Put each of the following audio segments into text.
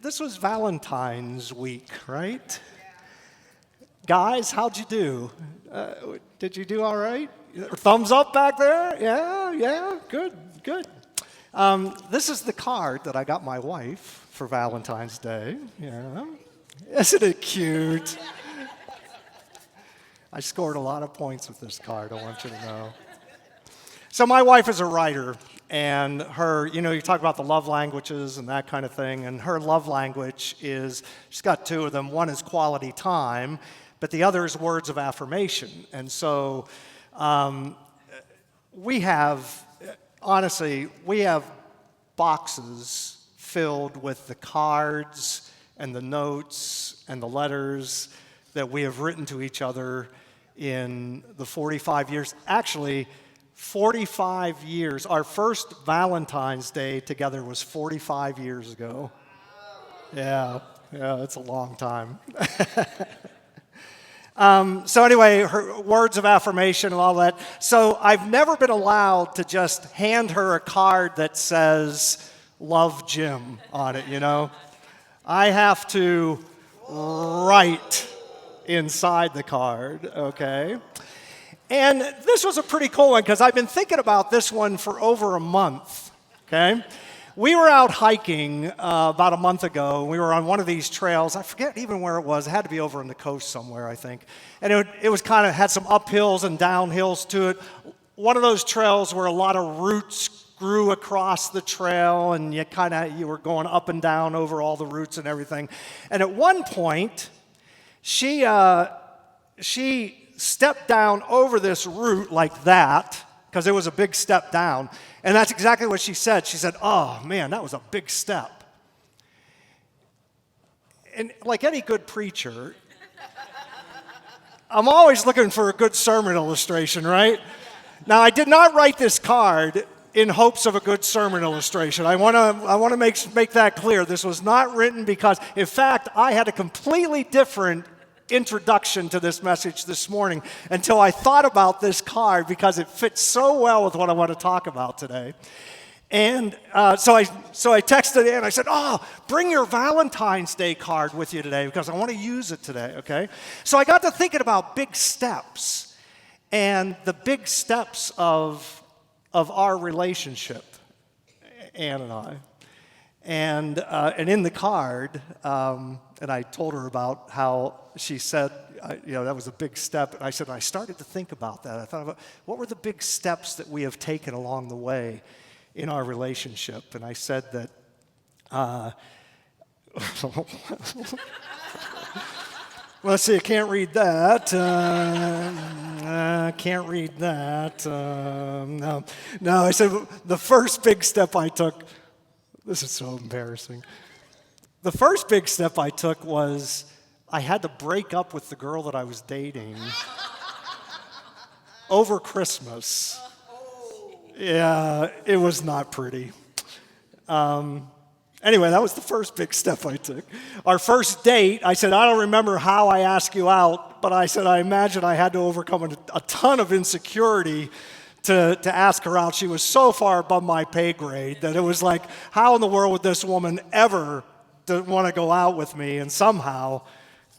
This was Valentine's week, right? Guys, how'd you do? Did you do all right? Thumbs up back there? Yeah, good. This is the card that I got my wife for Valentine's Day. Yeah. Isn't it cute? I scored a lot of points with this card, I want you to know. So my wife is a writer, and her, you talk about the love languages and that kind of thing, and her love language is, she's got two of them. One is quality time, but the other is words of affirmation. And so we have boxes filled with the cards and the notes and the letters that we have written to each other in the 45 years. Actually, 45 years. Our first Valentine's Day together was 45 years ago. Yeah, it's a long time. So anyway, her words of affirmation and all that. So I've never been allowed to just hand her a card that says, "Love Jim" on it, I have to write inside the card, okay? And this was a pretty cool one because I've been thinking about this one for over a month, okay? We were out hiking about a month ago. We were on one of these trails. I forget even where it was. It had to be over on the coast somewhere, I think. And it was kind of had some uphills and downhills to it. One of those trails where a lot of roots grew across the trail, and you were going up and down over all the roots and everything. And at one point, she stepped down over this root like that, because it was a big step down. And that's exactly what she said. She said, "Oh, man, that was a big step." And like any good preacher, I'm always looking for a good sermon illustration, right? Now, I did not write this card in hopes of a good sermon illustration. I want to make that clear. This was not written because, in fact, I had a completely different introduction to this message this morning until I thought about this card because it fits so well with what I want to talk about today. And so I texted in. I said, "Oh, bring your Valentine's Day card with you today because I want to use it today." Okay. So I got to thinking about big steps and the big steps of our relationship, Ann and I. And in the card, and I told her about how she said, that was a big step. And I said, I started to think about that. I thought about what were the big steps that we have taken along the way in our relationship. And I said that, let's see, I can't read that. Can't read that. No, I said the first big step I took, this is so embarrassing. The first big step I took was I had to break up with the girl that I was dating over Christmas. Yeah, it was not pretty. Anyway, that was the first big step I took. Our first date, I said, "I don't remember how I asked you out," but I said, I imagine I had to overcome a ton of insecurity to ask her out. She was so far above my pay grade that it was like, how in the world would this woman ever want to go out with me? And somehow,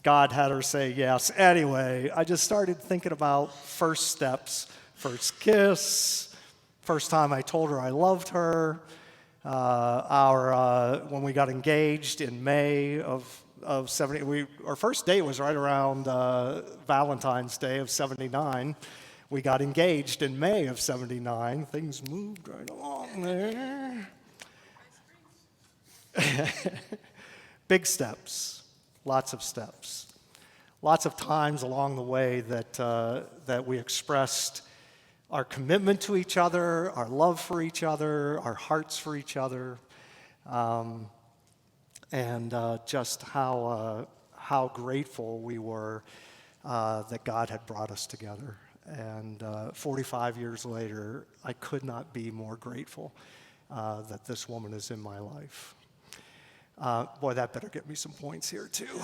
God had her say yes. Anyway, I just started thinking about first steps, first kiss, first time I told her I loved her, when we got engaged in May of 70. Our first date was right around Valentine's Day of 79. We got engaged in May of 79. Things moved right along there. Big steps, lots of steps. Lots of times along the way that we expressed our commitment to each other, our love for each other, our hearts for each other, and just how grateful we were that God had brought us together. And 45 years later, I could not be more grateful that this woman is in my life. Boy, that better get me some points here, too.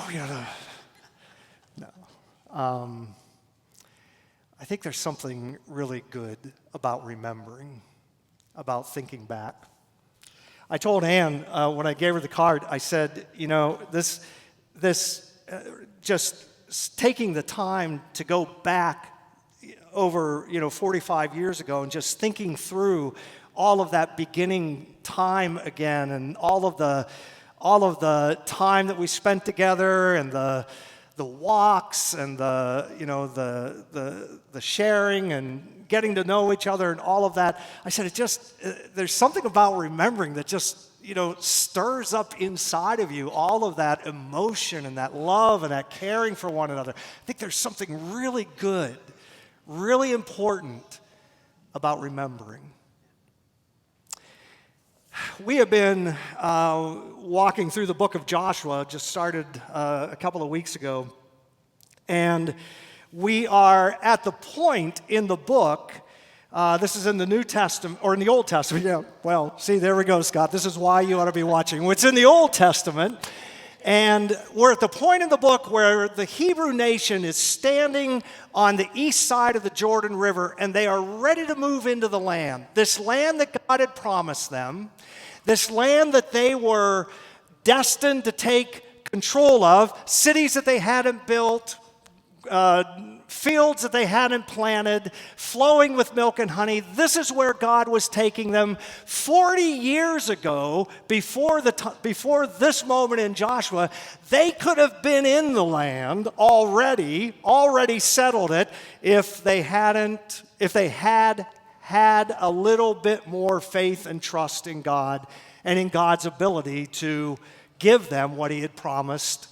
No. I think there's something really good about remembering, about thinking back. I told Ann when I gave her the card, I said, just taking the time to go back over, 45 years ago and just thinking through all of that beginning time again and all of the time that we spent together and the walks and the sharing and getting to know each other and all of that. I said, there's something about remembering that just, stirs up inside of you all of that emotion and that love and that caring for one another. I think there's something really good, really important about remembering. We have been walking through the book of Joshua, just started a couple of weeks ago, and we are at the point in the book, this is in the New Testament, or in the Old Testament, yeah, well, see, there we go, Scott, this is why you ought to be watching. It's in the Old Testament, and we're at the point in the book where the Hebrew nation is standing on the east side of the Jordan River, and they are ready to move into the land, this land that God had promised them, this land that they were destined to take control of, cities that they hadn't built, fields that they hadn't planted, flowing with milk and honey. This is where God was taking them 40 years ago, before this moment in Joshua. They could have been in the land already settled it, if they had had a little bit more faith and trust in God and in God's ability to give them what He had promised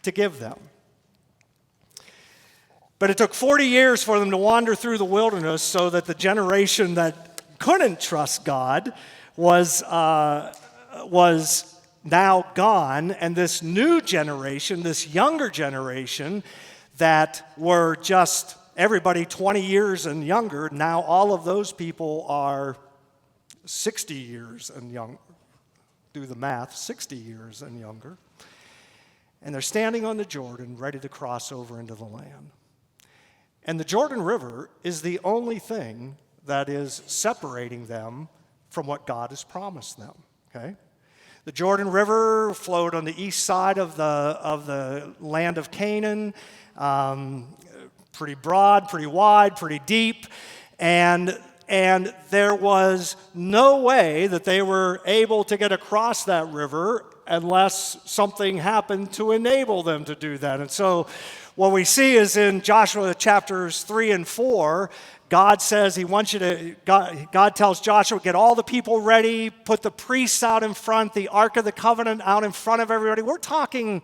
to give them. But it took 40 years for them to wander through the wilderness so that the generation that couldn't trust God was now gone, and this new generation, this younger generation that were just everybody 20 years and younger, now all of those people are 60 years and younger. Do the math, 60 years and younger. And they're standing on the Jordan, ready to cross over into the land. And the Jordan River is the only thing that is separating them from what God has promised them, okay? The Jordan River flowed on the east side of the land of Canaan, pretty broad, pretty wide, pretty deep, and there was no way that they were able to get across that river unless something happened to enable them to do that. And so what we see is in Joshua chapters 3 and 4, God says God tells Joshua, get all the people ready, put the priests out in front, the Ark of the Covenant out in front of everybody. We're talking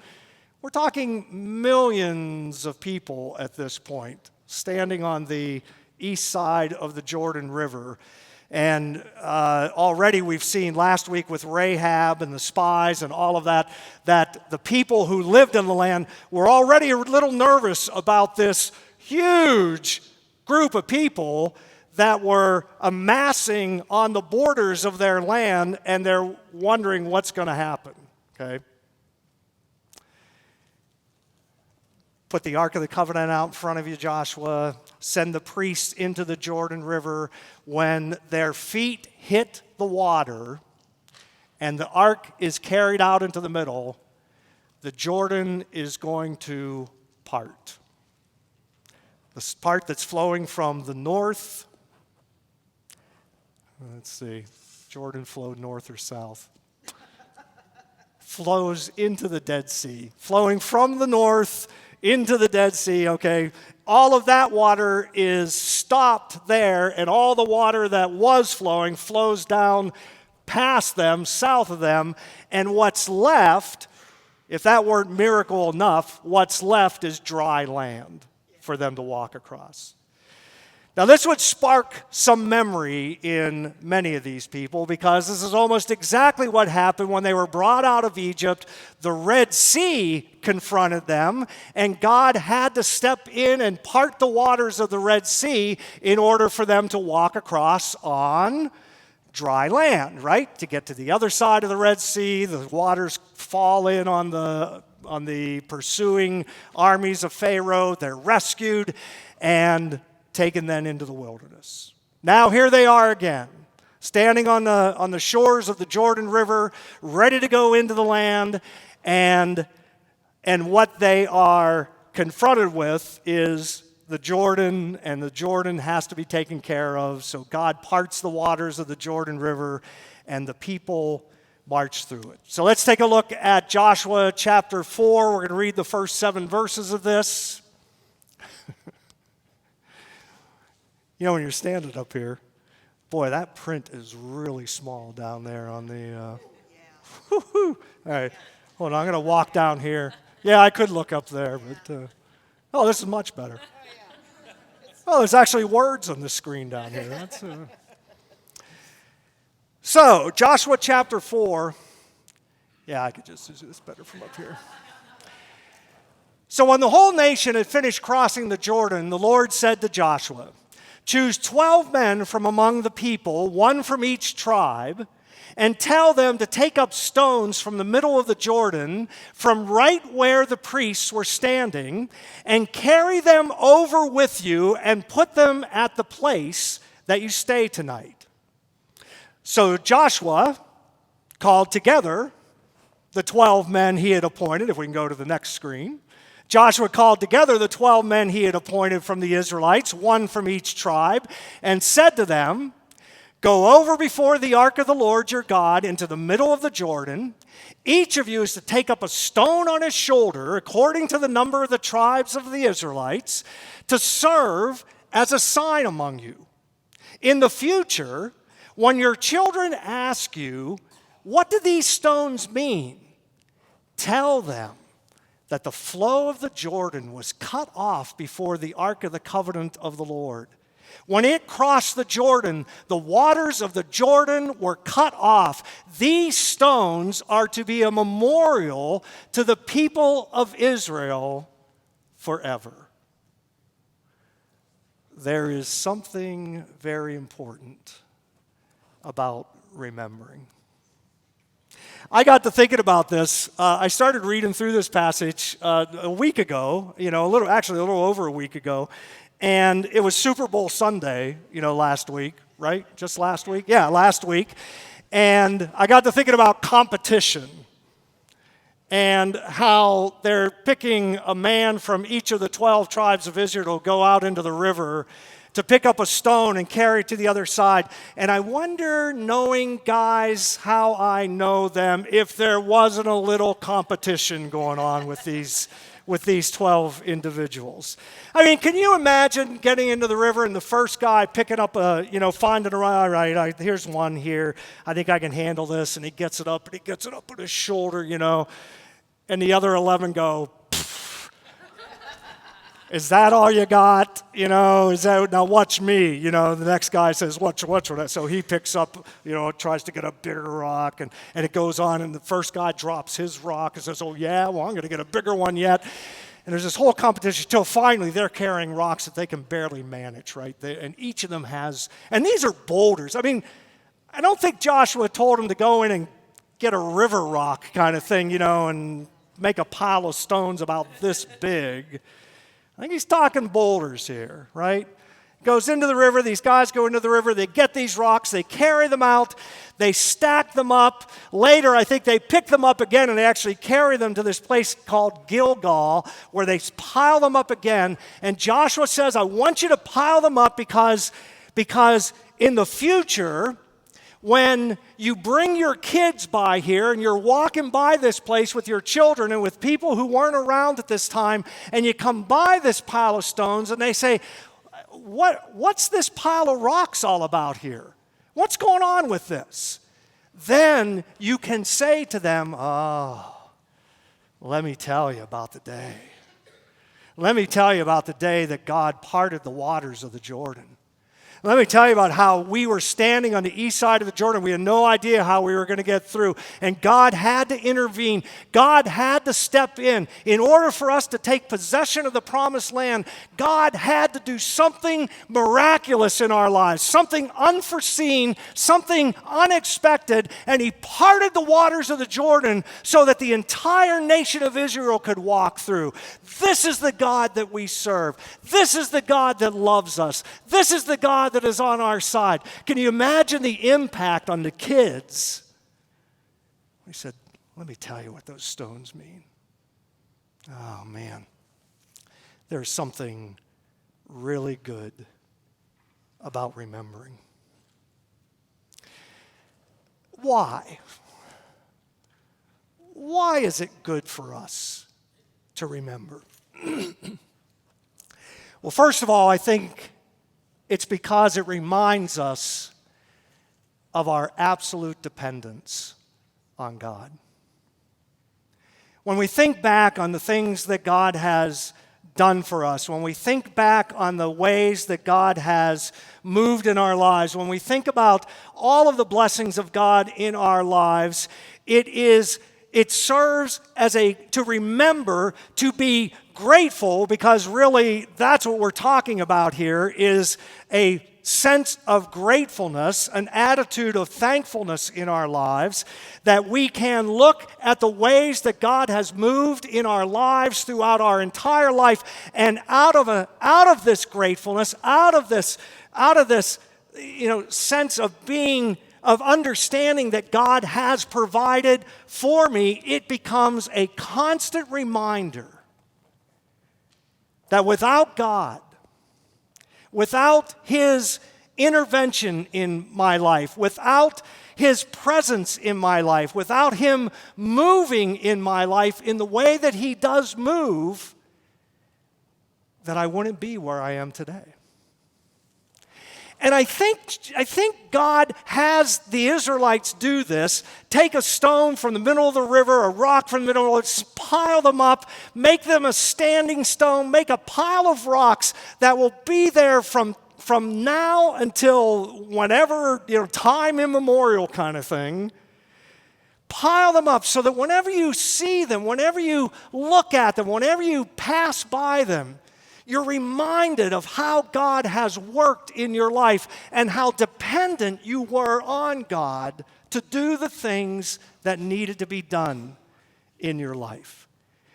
millions of people at this point standing on the east side of the Jordan River. And already we've seen last week with Rahab and the spies and all of that, that the people who lived in the land were already a little nervous about this huge group of people that were amassing on the borders of their land, and they're wondering what's going to happen, okay? Put the Ark of the Covenant out in front of you, Joshua. Send the priests into the Jordan River. When their feet hit the water and the ark is carried out into the middle, the Jordan is going to part. The part that's flowing from the north, let's see, Jordan flowed north or south, flows into the Dead Sea. Flowing from the north into the Dead Sea, okay? All of that water is stopped there, and all the water that was flowing flows down past them, south of them, and what's left, if that weren't miracle enough, what's left is dry land for them to walk across. Now, this would spark some memory in many of these people, because this is almost exactly what happened when they were brought out of Egypt. The Red Sea confronted them, and God had to step in and part the waters of the Red Sea in order for them to walk across on dry land, right? To get to the other side of the Red Sea, the waters fall in on the pursuing armies of Pharaoh. They're rescued and taken then into the wilderness. Now here they are again, standing on the shores of the Jordan River, ready to go into the land, and what they are confronted with is the Jordan, and the Jordan has to be taken care of. So God parts the waters of the Jordan River, and the people march through it. So let's take a look at Joshua chapter 4. We're going to read the first 7 verses of this. You know, when you're standing up here, boy, that print is really small down there on the... All right, hold on, I'm going to walk down here. Yeah, I could look up there, but... oh, this is much better. Oh, there's actually words on the screen down here. That's... So, Joshua chapter 4. Yeah, I could just do this better from up here. So when the whole nation had finished crossing the Jordan, the Lord said to Joshua, "Choose 12 men from among the people, one from each tribe, and tell them to take up stones from the middle of the Jordan, from right where the priests were standing, and carry them over with you and put them at the place that you stay tonight." So Joshua called together the 12 men he had appointed. If we can go to the next screen. Joshua called together the 12 men he had appointed from the Israelites, one from each tribe, and said to them, "Go over before the ark of the Lord your God into the middle of the Jordan. Each of you is to take up a stone on his shoulder, according to the number of the tribes of the Israelites, to serve as a sign among you. In the future, when your children ask you, 'What do these stones mean?' tell them that the flow of the Jordan was cut off before the ark of the covenant of the Lord. When it crossed the Jordan, the waters of the Jordan were cut off. These stones are to be a memorial to the people of Israel forever." There is something very important about remembering. I got to thinking about this. I started reading through this passage a week ago, a little over a week ago, and it was Super Bowl Sunday, last week, right? Just last week? Yeah, last week. And I got to thinking about competition and how they're picking a man from each of the 12 tribes of Israel to go out into the river to pick up a stone and carry it to the other side. And I wonder, knowing guys how I know them, if there wasn't a little competition going on with these 12 individuals. I mean, can you imagine getting into the river and the first guy picking up finding a, all right, here's one here. I think I can handle this. And he gets it up on his shoulder, and the other 11 go, "Is that all you got? Now watch me." The next guy says, watch that. So he picks up, tries to get a bigger rock, and it goes on, and the first guy drops his rock and says, "Oh yeah, well I'm going to get a bigger one yet." And there's this whole competition until finally they're carrying rocks that they can barely manage, right? And each of them has, and these are boulders. I mean, I don't think Joshua told them to go in and get a river rock kind of thing, and make a pile of stones about this big. I think he's talking boulders here, right? Goes into the river. These guys go into the river. They get these rocks. They carry them out. They stack them up. Later, I think they pick them up again, and they actually carry them to this place called Gilgal, where they pile them up again. And Joshua says, "I want you to pile them up because in the future, when you bring your kids by here and you're walking by this place with your children and with people who weren't around at this time, and you come by this pile of stones and they say, 'What's this pile of rocks all about here? What's going on with this?' Then you can say to them, 'Oh, let me tell you about the day. Let me tell you about the day that God parted the waters of the Jordan. Let me tell you about how we were standing on the east side of the Jordan. We had no idea how we were going to get through. And God had to intervene. God had to step in. In order for us to take possession of the promised land, God had to do something miraculous in our lives, something unforeseen, something unexpected. And He parted the waters of the Jordan so that the entire nation of Israel could walk through. This is the God that we serve. This is the God that loves us. This is the God God that is on our side. Can you imagine the impact on the kids? He said, let me tell you what those stones mean. Oh, man. There's something really good about remembering. Why? Why is it good for us to remember? Well, first of all, I think it's because it reminds us of our absolute dependence on God. When we think back on the things that God has done for us, when we think back on the ways that God has moved in our lives, when we think about all of the blessings of God in our lives, it serves as to remember, to be grateful, because really that's what we're talking about here, is a sense of gratefulness, an attitude of thankfulness in our lives, that we can look at the ways that God has moved in our lives throughout our entire life, and out of this gratefulness, out of this sense of understanding that God has provided for me, it becomes a constant reminder that without God, without His intervention in my life, without His presence in my life, without Him moving in my life in the way that He does move, that I wouldn't be where I am today. And I think God has the Israelites do this, take a stone from the middle of the river, a rock from the middle of it, pile them up, make them a standing stone, make a pile of rocks that will be there from now until whenever, time immemorial kind of thing. Pile them up so that whenever you see them, whenever you look at them, whenever you pass by them, you're reminded of how God has worked in your life and how dependent you were on God to do the things that needed to be done in your life.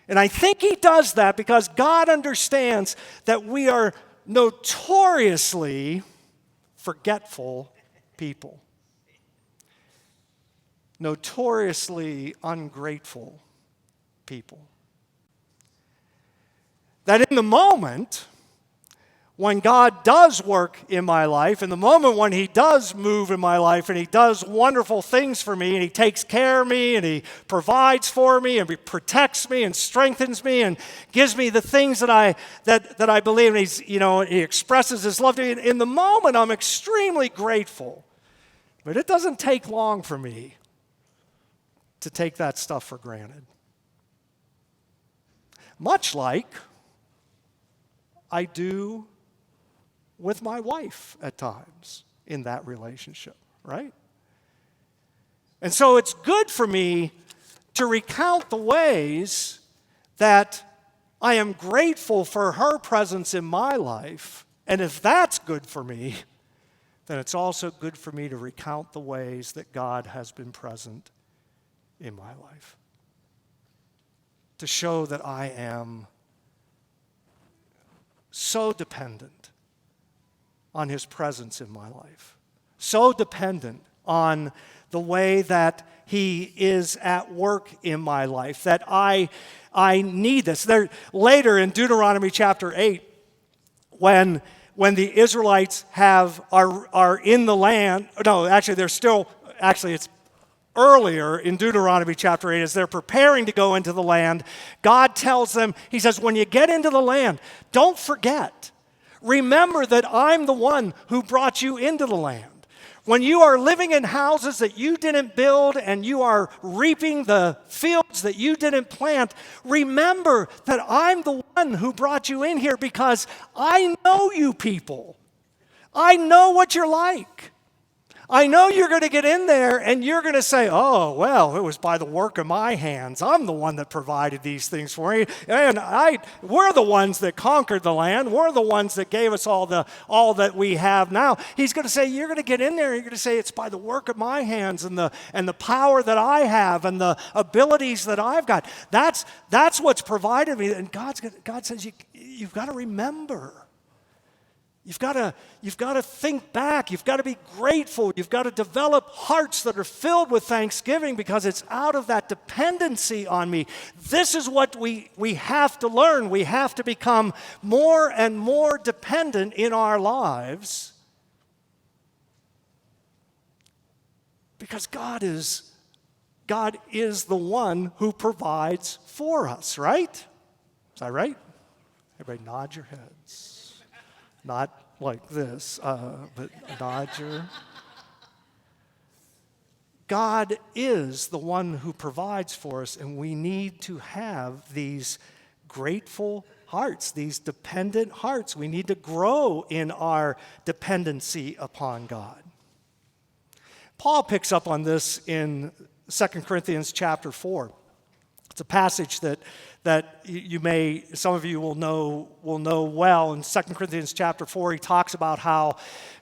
And I think He does that because God understands that we are notoriously forgetful people, notoriously ungrateful people. That in the moment, when God does work in my life, in the moment when He does move in my life and He does wonderful things for me and He takes care of me and He provides for me and He protects me and strengthens me and gives me the things that I believe, and He expresses His love to me. In the moment, I'm extremely grateful. But it doesn't take long for me to take that stuff for granted. Much like I do with my wife at times in that relationship, right? And so it's good for me to recount the ways that I am grateful for her presence in my life. And if that's good for me, then it's also good for me to recount the ways that God has been present in my life, to show that I am so dependent on His presence in my life, so dependent on the way that He is at work in my life, that I need this. Later in Deuteronomy chapter 8, when the Israelites are in the land, it's earlier in Deuteronomy chapter 8, as they're preparing to go into the land, God tells them, He says, when you get into the land, don't forget. Remember that I'm the one who brought you into the land. When you are living in houses that you didn't build and you are reaping the fields that you didn't plant, remember that I'm the one who brought you in here because I know you people. I know what you're like. I know you're going to get in there and you're going to say, oh, well, it was by the work of my hands. I'm the one that provided these things for you. And we're the ones that conquered the land. We're the ones that gave us all that we have now. He's going to say, you're going to get in there and you're going to say, it's by the work of my hands and the power that I have and the abilities that I've got. That's what's provided me. And God says, you've got to remember You've got to think back. You've got to be grateful. You've got to develop hearts that are filled with thanksgiving because it's out of that dependency on me. This is what we have to learn. We have to become more and more dependent in our lives because God is the one who provides for us, right? Is that right? Everybody nod your heads. Not like this, but nod your... God is the one who provides for us, and we need to have these grateful hearts, these dependent hearts. We need to grow in our dependency upon God. Paul picks up on this in 2 Corinthians chapter 4. It's a passage that some of you will know well. In 2 Corinthians chapter 4, he talks about how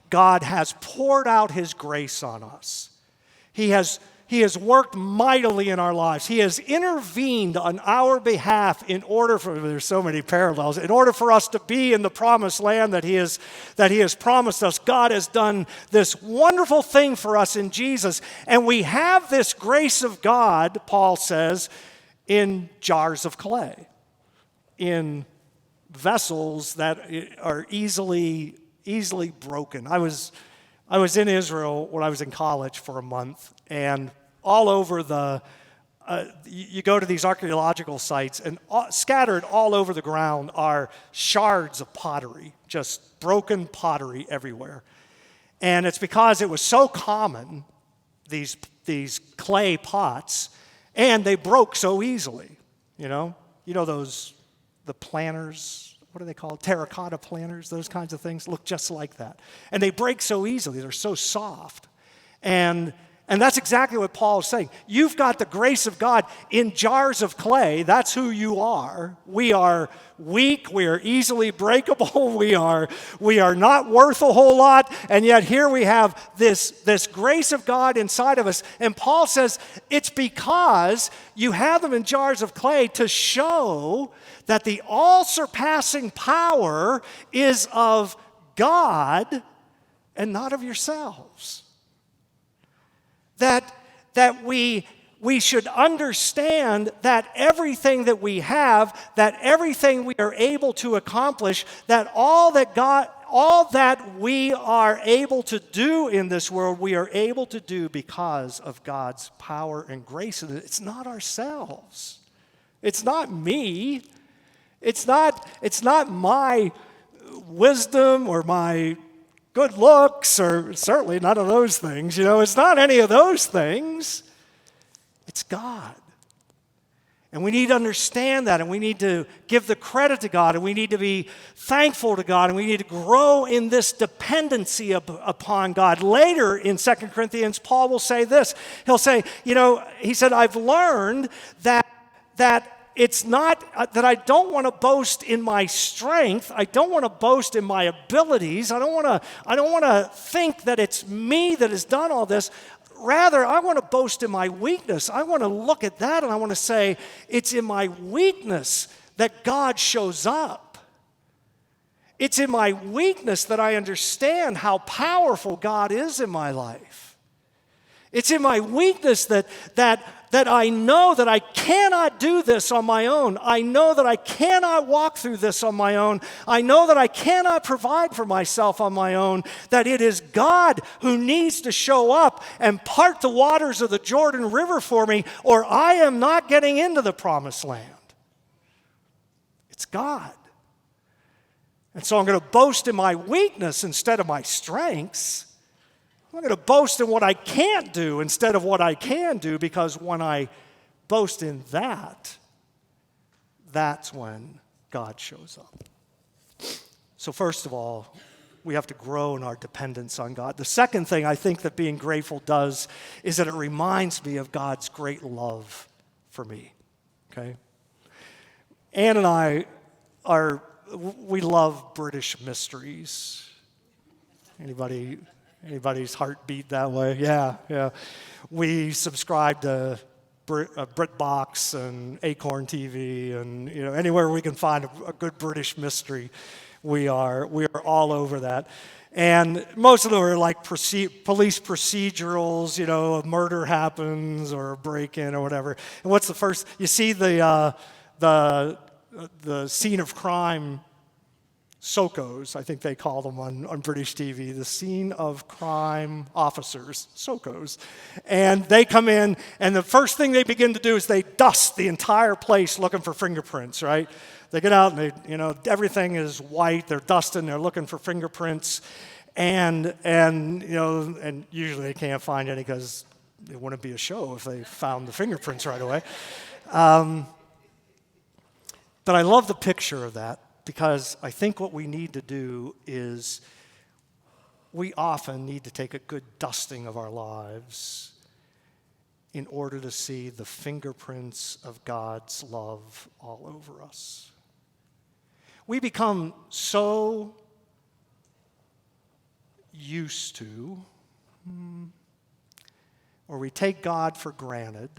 God has poured out his grace on us. He has worked mightily in our lives. He has intervened on our behalf there's so many parallels, in order for us to be in the promised land that he has promised us. God has done this wonderful thing for us in Jesus. And we have this grace of God, Paul says, in jars of clay, in vessels that are easily broken. I was in Israel when I was in college for a month, and all over you go to these archaeological sites, and scattered all over the ground are shards of pottery, just broken pottery everywhere. And it's because it was so common, these clay pots, and they broke so easily, you know the planters, what are they called? Terracotta planters, those kinds of things look just like that. And they break so easily, they're so soft. And that's exactly what Paul is saying. You've got the grace of God in jars of clay. That's who you are. We are weak. We are easily breakable. We are not worth a whole lot. And yet here we have this grace of God inside of us. And Paul says it's because you have them in jars of clay to show that the all-surpassing power is of God and not of yourselves. That we should understand that everything that we have, that everything we are able to accomplish, that all that we are able to do in this world, we are able to do because of God's power and grace. And it's not ourselves. It's not me. It's not my wisdom or my good looks, or certainly none of those things. It's not any of those things. It's God. And we need to understand that, and we need to give the credit to God, and we need to be thankful to God, and we need to grow in this dependency upon God. Later in 2 Corinthians, Paul will say this. He'll say, he said, I've learned that it's not that I don't want to boast in my strength. I don't want to boast in my abilities. I don't want to think that it's me that has done all this. Rather, I want to boast in my weakness. I want to look at that and I want to say, it's in my weakness that God shows up. It's in my weakness that I understand how powerful God is in my life. It's in my weakness that I know that I cannot do this on my own. I know that I cannot walk through this on my own. I know that I cannot provide for myself on my own, that it is God who needs to show up and part the waters of the Jordan River for me, or I am not getting into the promised land. It's God. And so I'm going to boast in my weakness instead of my strengths. I'm going to boast in what I can't do instead of what I can do, because when I boast in that, that's when God shows up. So first of all, we have to grow in our dependence on God. The second thing I think that being grateful does is that it reminds me of God's great love for me. Okay? Ann and I we love British mysteries. Anybody's heart beat that way? Yeah. We subscribe to BritBox and Acorn TV and anywhere we can find a good British mystery. we are all over that. And most of them are like police procedurals, a murder happens or a break-in or whatever. And what's the first? You see the scene of crime, SOCOs, I think they call them on British TV, the scene of crime officers, SOCOs. And they come in, and the first thing they begin to do is they dust the entire place looking for fingerprints, right? They get out and everything is white. They're dusting. They're looking for fingerprints, and usually they can't find any because it wouldn't be a show if they found the fingerprints right away. But I love the picture of that because I think what we need to do is we often need to take a good dusting of our lives in order to see the fingerprints of God's love all over us. We become so used to, or we take God for granted,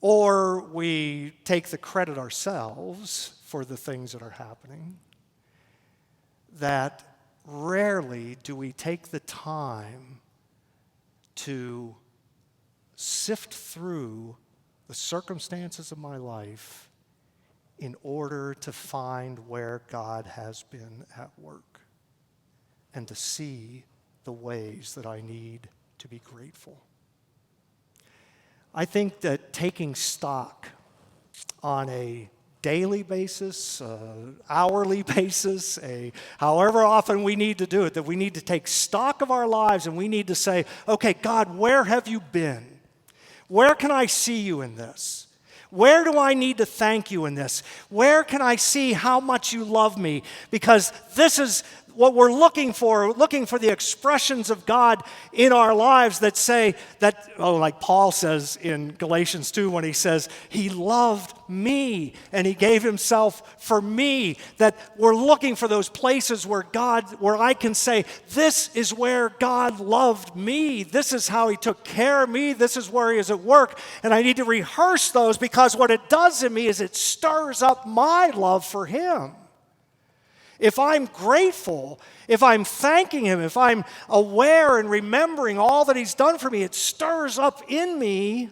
or we take the credit ourselves for the things that are happening, that rarely do we take the time to sift through the circumstances of my life in order to find where God has been at work and to see the ways that I need to be grateful. I think that taking stock on a daily basis, hourly basis, however often we need to do it, that we need to take stock of our lives and we need to say, okay, God, where have you been? Where can I see you in this? Where do I need to thank you in this? Where can I see how much you love me? Because this is what we're looking for the expressions of God in our lives that say that, like Paul says in Galatians 2 when he says, he loved me and he gave himself for me, that we're looking for those places where I can say, this is where God loved me. This is how he took care of me. This is where he is at work. And I need to rehearse those because what it does in me is it stirs up my love for him. If I'm grateful, if I'm thanking him, if I'm aware and remembering all that he's done for me, it stirs up in me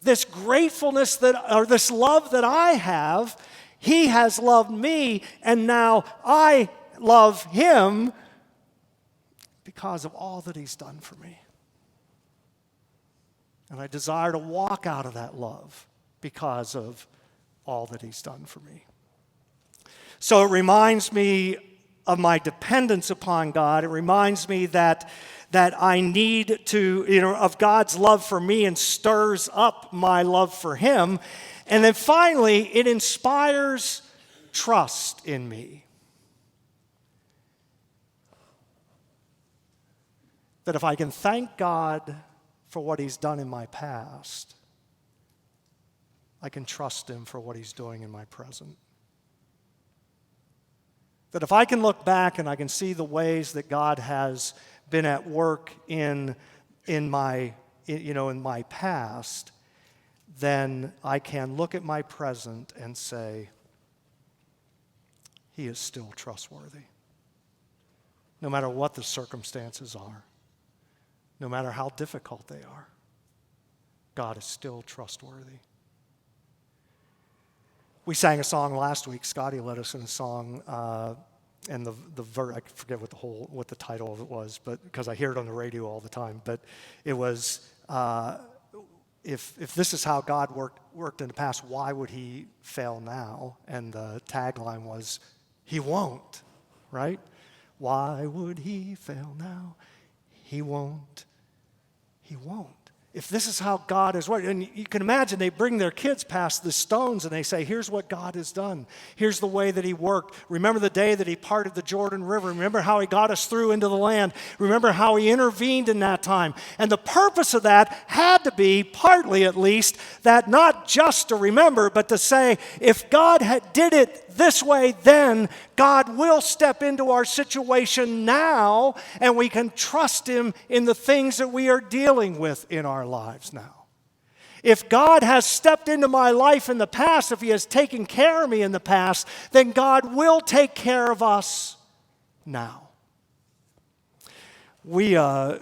this gratefulness or this love that I have. He has loved me, and now I love him because of all that he's done for me. And I desire to walk out of that love because of all that he's done for me. So it reminds me of my dependence upon God. It reminds me that I need to, of God's love for me and stirs up my love for him. And then finally, it inspires trust in me. That if I can thank God for what he's done in my past, I can trust him for what he's doing in my present. That if I can look back and I can see the ways that God has been at work in my past, then I can look at my present and say, he is still trustworthy. No matter what the circumstances are, no matter how difficult they are, God is still trustworthy. We sang a song last week. Scotty led us in a song, and I forget what the title of it was, but because I hear it on the radio all the time. But it was, if this is how God worked in the past, why would he fail now? And the tagline was, he won't, right? Why would he fail now? He won't. He won't. If this is how God has worked, and you can imagine they bring their kids past the stones and they say, here's what God has done. Here's the way that he worked. Remember the day that he parted the Jordan River. Remember how he got us through into the land. Remember how he intervened in that time. And the purpose of that had to be, partly at least, that not just to remember, but to say, if God did it this way, then God will step into our situation now, and we can trust him in the things that we are dealing with in our lives now. If God has stepped into my life in the past, if he has taken care of me in the past, then God will take care of us now. You'll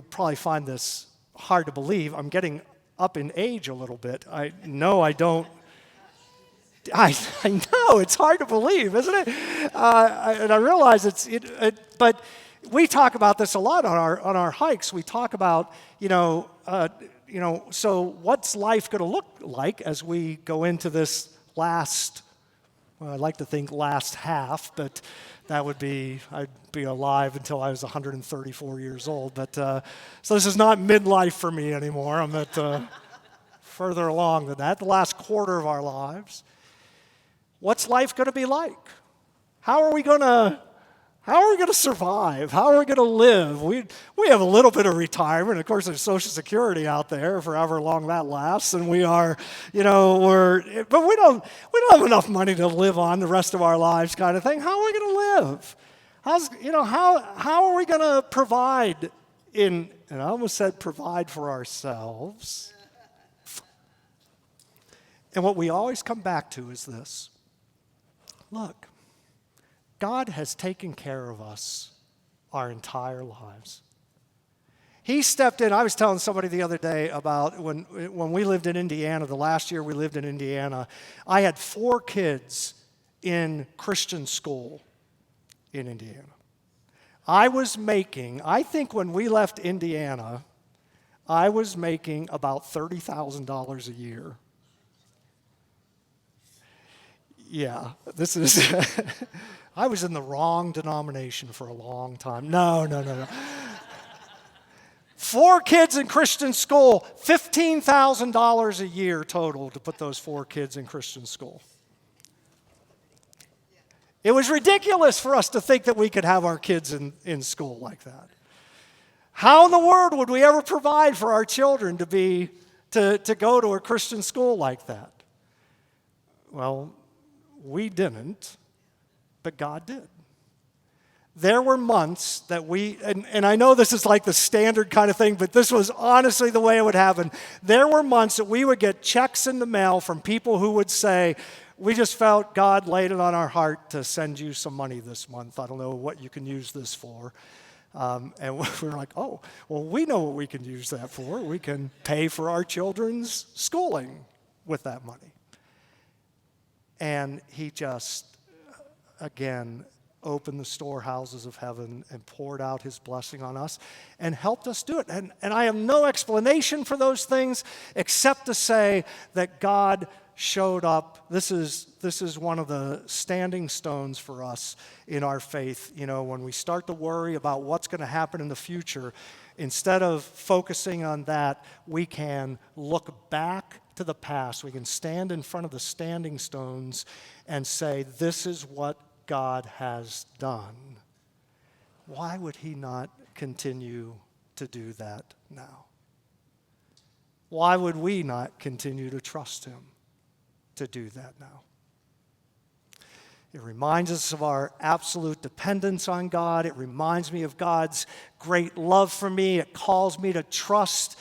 probably find this hard to believe. I'm getting up in age a little bit. I know it's hard to believe, isn't it? And I realize but we talk about this a lot on our hikes. We talk about, so what's life going to look like as we go into this I'd like to think last half, but I'd be alive until I was 134 years old. But so this is not midlife for me anymore. I'm at further along than that, the last quarter of our lives. What's life going to be like? How are we going to survive? How are we going to live? We have a little bit of retirement. Of course, there's Social Security out there for however long that lasts, and but we don't have enough money to live on the rest of our lives, kind of thing. How are we going to live? How are we going to provide and I almost said provide for ourselves? And what we always come back to is this. Look, God has taken care of us our entire lives. He stepped in. I was telling somebody the other day about when we lived in Indiana, the last year we lived in Indiana, I had 4 kids in Christian school in Indiana. I think when we left Indiana, I was making about $30,000 a year. Yeah, this is, I was in the wrong denomination for a long time. No. 4 kids in Christian school, $15,000 a year total to put those 4 kids in Christian school. It was ridiculous for us to think that we could have our kids in school like that. How in the world would we ever provide for our children to go to a Christian school like that? Well, we didn't, but God did. There were months that and I know this is like the standard kind of thing, but this was honestly the way it would happen. There were months that we would get checks in the mail from people who would say, we just felt God laid it on our heart to send you some money this month. I don't know what you can use this for. And we were like, oh, well, we know what we can use that for. We can pay for our children's schooling with that money. And he just, again, opened the storehouses of heaven and poured out his blessing on us and helped us do it. And I have no explanation for those things except to say that God showed up. This is one of the standing stones for us in our faith. When we start to worry about what's going to happen in the future, instead of focusing on that, we can look back to the past. We can stand in front of the standing stones and say, this is what God has done. Why would he not continue to do that now? Why would we not continue to trust him to do that now? It reminds us of our absolute dependence on God. It reminds me of God's great love for me. It calls me to trust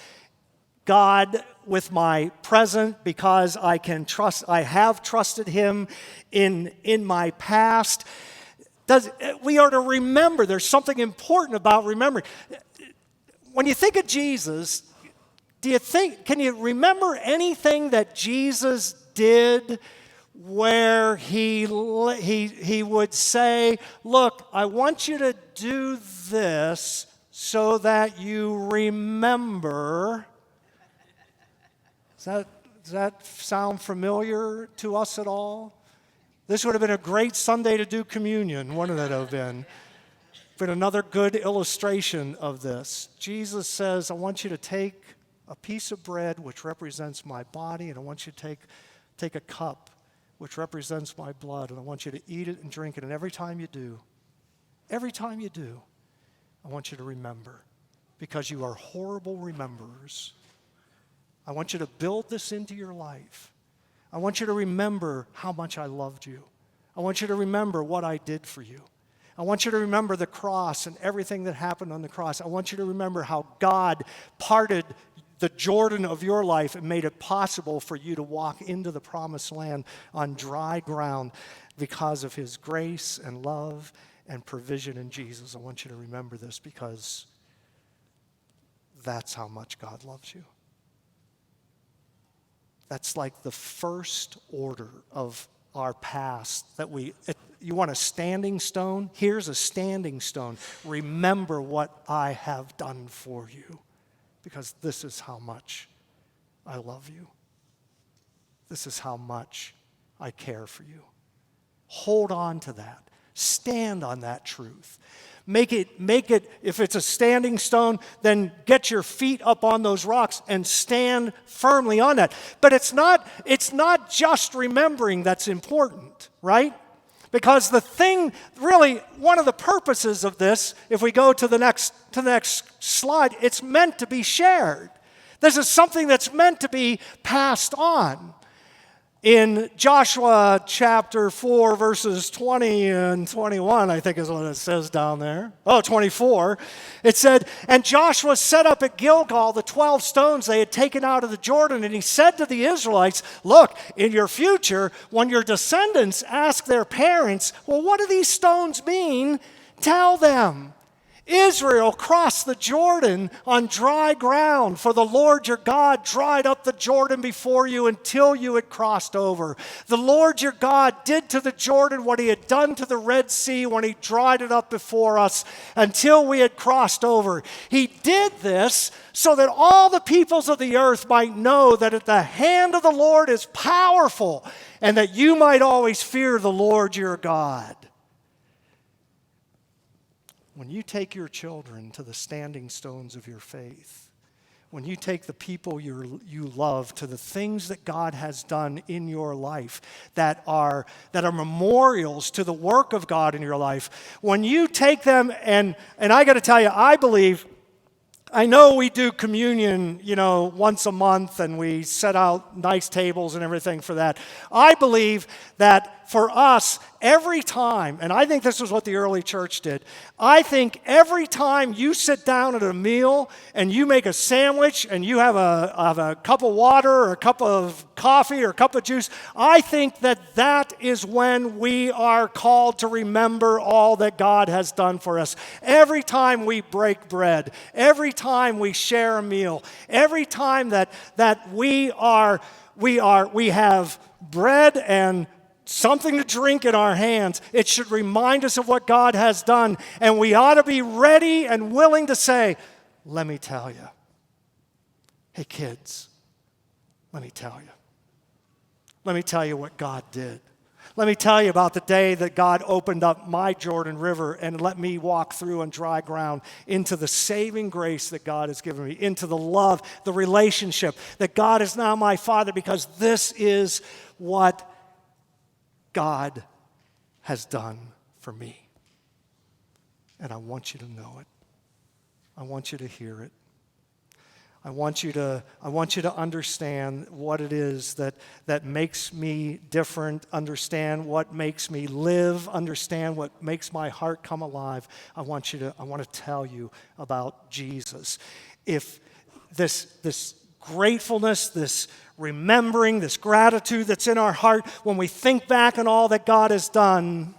God with my present because I have trusted him in my past. We are to remember, there's something important about remembering. When you think of Jesus, can you remember anything that Jesus did where he would say, look, I want you to do this so that you remember? Does that sound familiar to us at all? This would have been a great Sunday to do communion, wouldn't it have been? But another good illustration of this. Jesus says, I want you to take a piece of bread, which represents my body, and I want you to take a cup, which represents my blood, and I want you to eat it and drink it. And every time you do, I want you to remember, because you are horrible rememberers. I want you to build this into your life. I want you to remember how much I loved you. I want you to remember what I did for you. I want you to remember the cross and everything that happened on the cross. I want you to remember how God parted the Jordan of your life and made it possible for you to walk into the promised land on dry ground because of his grace and love and provision in Jesus. I want you to remember this because that's how much God loves you. That's like the first order of our past that you want a standing stone? Here's a standing stone. Remember what I have done for you, because this is how much I love you. This is how much I care for you. Hold on to that. Stand on that truth. Make it, if it's a standing stone, then get your feet up on those rocks and stand firmly on that. But it's not just remembering that's important, right? Because the thing, really, one of the purposes of this, if we go to the next slide, it's meant to be shared. This is something that's meant to be passed on. In Joshua chapter 4, verses 20 and 21, I think is what it says down there. 24. It said, "And Joshua set up at Gilgal the 12 stones they had taken out of the Jordan, and he said to the Israelites, 'Look, in your future, when your descendants ask their parents, well, what do these stones mean? Tell them, Israel crossed the Jordan on dry ground, for the Lord your God dried up the Jordan before you until you had crossed over. The Lord your God did to the Jordan what he had done to the Red Sea when he dried it up before us until we had crossed over. He did this so that all the peoples of the earth might know that at the hand of the Lord is powerful, and that you might always fear the Lord your God.'" When you take your children to the standing stones of your faith, when you take the people you love to the things that God has done in your life that are memorials to the work of God in your life, when you take them, and I got to tell you, I know we do communion, once a month, and we set out nice tables and everything for that. I believe that for us, every time, and I think this is what the early church did, I think every time you sit down at a meal and you make a sandwich and you have a cup of water or a cup of coffee or a cup of juice, I think that is when we are called to remember all that God has done for us. Every time we break bread, every time we share a meal, every time that we have bread and something to drink in our hands, it should remind us of what God has done. And we ought to be ready and willing to say, "Let me tell you. Hey kids, let me tell you. Let me tell you what God did. Let me tell you about the day that God opened up my Jordan River and let me walk through on dry ground into the saving grace that God has given me, into the love, the relationship, that God is now my Father, because this is what God has done for me. And I want you to know it. I want you to hear it. I want you to understand what it is that makes me different, understand what makes me live, understand what makes my heart come alive. I want to tell you about Jesus. If this gratefulness, this remembering, this gratitude that's in our heart, when we think back on all that God has done,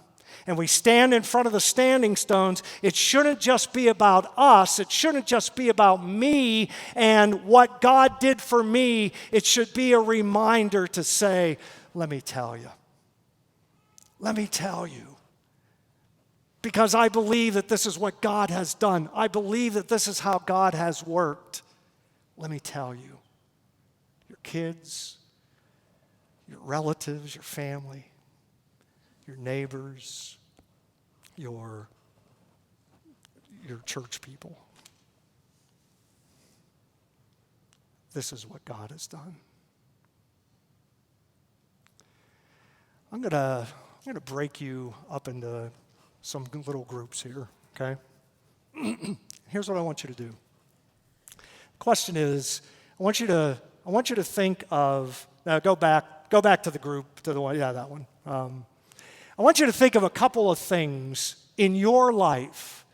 and we stand in front of the standing stones, it shouldn't just be about us. It shouldn't just be about me and what God did for me. It should be a reminder to say, "Let me tell you. Let me tell you." Because I believe that this is what God has done. I believe that this is how God has worked. Let me tell you. Your kids, your relatives, your family, your neighbors, your church people. This is what God has done. I'm gonna break you up into some little groups here, okay? Here's what I want you to do. The question is, I want you to think of, now go back to the group, to the one, that one. I want you to think of a couple of things in your life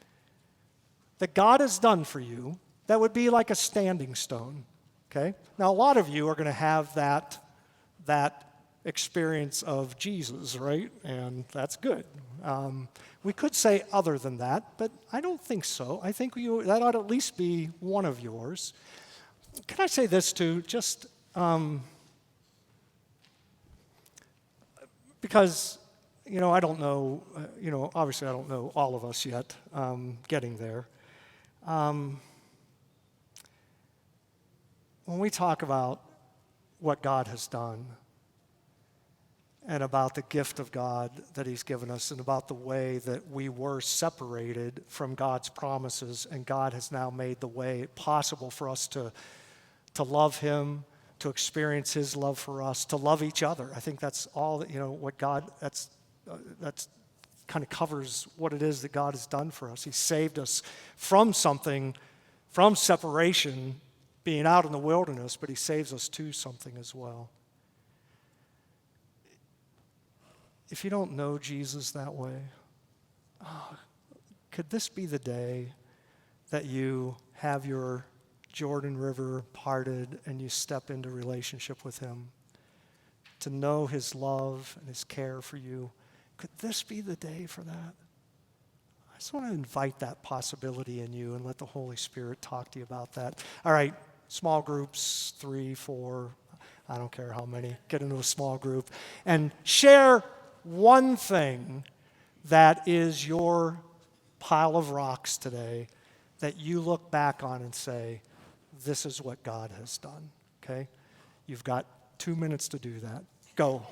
that God has done for you that would be like a standing stone. Okay? Now, a lot of you are going to have that experience of Jesus, right? And that's good. We could say other than that, but I don't think so. I think that ought to at least be one of yours. Can I say this too? Just because, I don't know, obviously I don't know all of us yet getting there. When we talk about what God has done and about the gift of God that he's given us and about the way that we were separated from God's promises and God has now made the way possible for us to love him, to experience his love for us, to love each other. I think that's all that, what God, that's kind of covers what it is that God has done for us. He saved us from something, from separation, being out in the wilderness, but he saves us to something as well. If you don't know Jesus that way, could this be the day that you have your Jordan River parted and you step into relationship with him, to know his love and his care for you? Could this be the day for that? I just want to invite that possibility in you and let the Holy Spirit talk to you about that. All right, small groups, 3, 4, I don't care how many, get into a small group and share one thing that is your pile of rocks today that you look back on and say, this is what God has done, okay? You've got 2 minutes to do that. Go.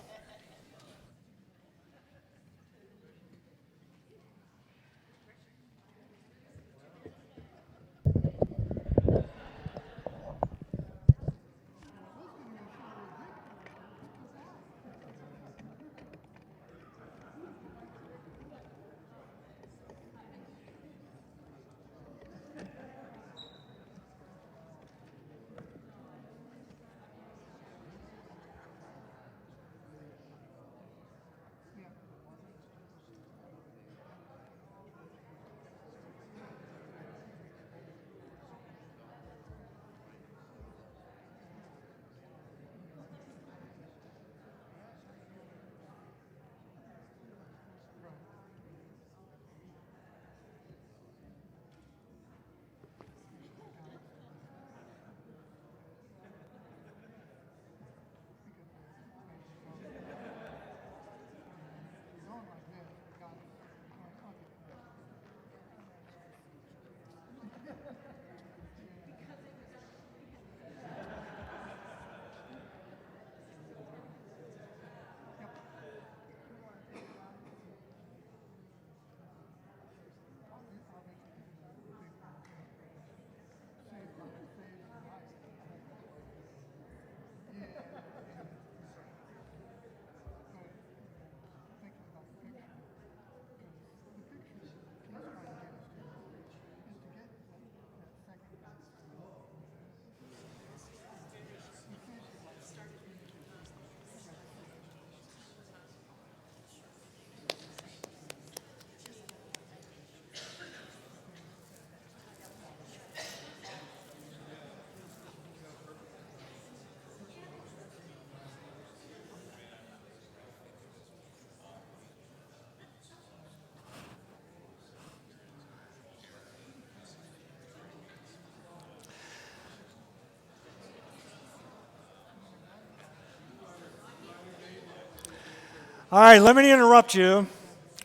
All right, let me interrupt you.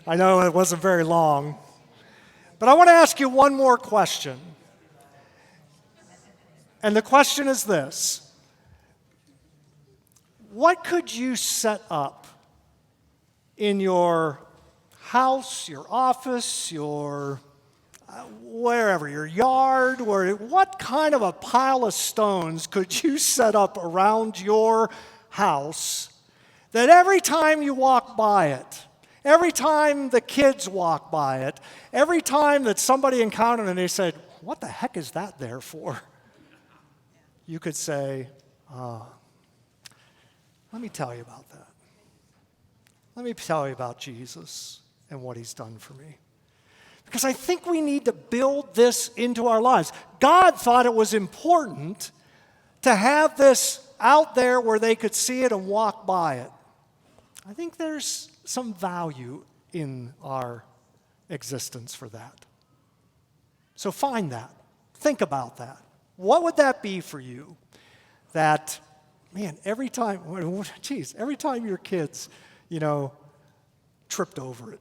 I know it wasn't very long. But I want to ask you one more question. And the question is this: what could you set up in your house, your office, your wherever, your yard, what kind of a pile of stones could you set up around your house that every time you walk by it, every time the kids walk by it, every time that somebody encountered and they said, what the heck is that there for? You could say, let me tell you about that. Let me tell you about Jesus and what he's done for me. Because I think we need to build this into our lives. God thought it was important to have this out there where they could see it and walk by it. I think there's some value in our existence for that. So find that. Think about that. What would that be for you? That, man, every time your kids, tripped over it.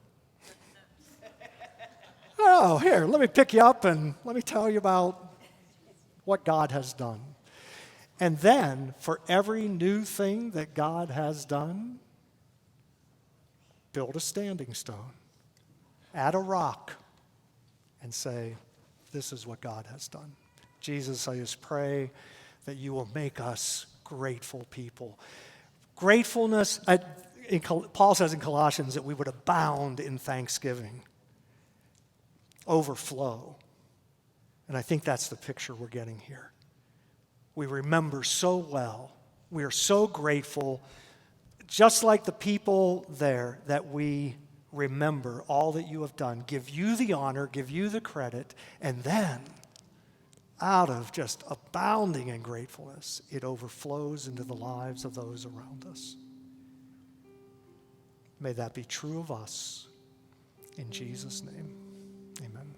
Oh, here, let me pick you up and let me tell you about what God has done. And then, for every new thing that God has done, build a standing stone, add a rock, and say, this is what God has done. Jesus, I just pray that you will make us grateful people. Gratefulness, Paul says in Colossians that we would abound in thanksgiving, overflow. And I think that's the picture we're getting here. We remember so well. We are so grateful, just like the people there, that we remember all that you have done, give you the honor, give you the credit, and then out of just abounding in gratefulness, it overflows into the lives of those around us. May that be true of us. In Jesus' name, amen.